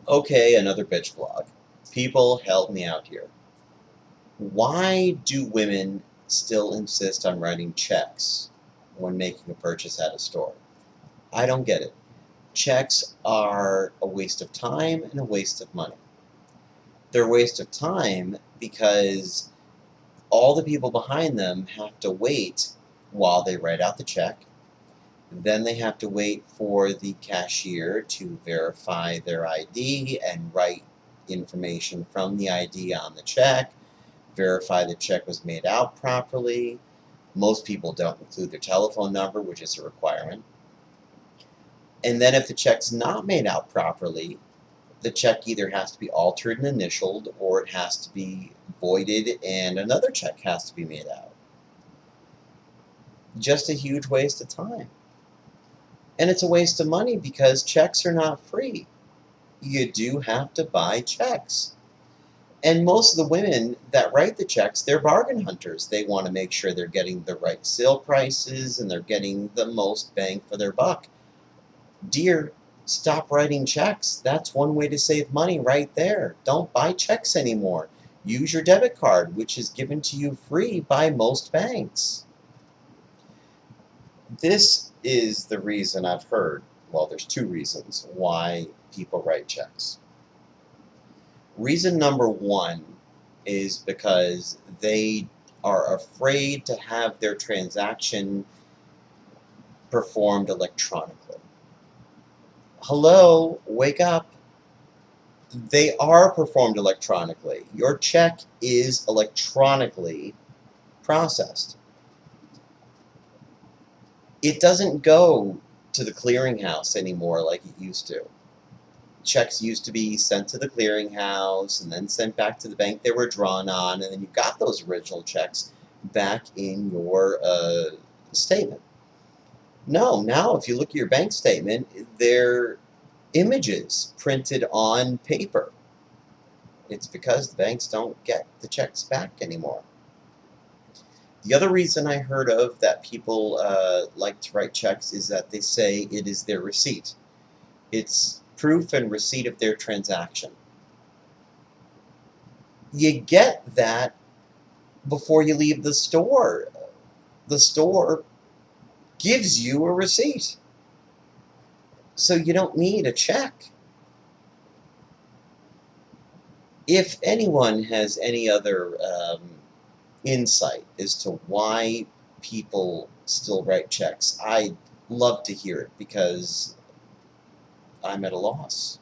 Okay, another bitch blog. People, help me out here. Why do women still insist on writing checks when making a purchase at a store? I don't get it. Checks are a waste of time and a waste of money. They're a waste of time because all the people behind them have to wait while they write out the check. Then they have to wait for the cashier to verify their ID and write information from the ID on the check, verify the check was made out properly. Most people don't include their telephone number, which is a requirement. And then if the check's not made out properly, the check either has to be altered and initialed or it has to be voided and another check has to be made out. Just a huge waste of time. And it's a waste of money because checks are not free. You do have to buy checks. And most of the women that write the checks, they're bargain hunters. They want to make sure they're getting the right sale prices and they're getting the most bang for their buck. Dear, stop writing checks. That's one way to save money right there. Don't buy checks anymore. Use your debit card, which is given to you free by most banks. This is the reason I've heard, well, there's two reasons why people write checks. Reason number one is because they are afraid to have their transaction performed electronically. Hello, wake up. They are performed electronically. Your check is electronically processed. It doesn't go to the clearinghouse anymore like it used to. Checks used to be sent to the clearinghouse and then sent back to the bank they were drawn on, and then you got those original checks back in your statement. No, now if you look at your bank statement, they're images printed on paper. It's because the banks don't get the checks back anymore. The other reason I heard of that people like to write checks is that they say it is their receipt. It's proof and receipt of their transaction. You get that before you leave the store. The store gives you a receipt. So you don't need a check. If anyone has any other insight as to why people still write checks, I'd love to hear it because I'm at a loss.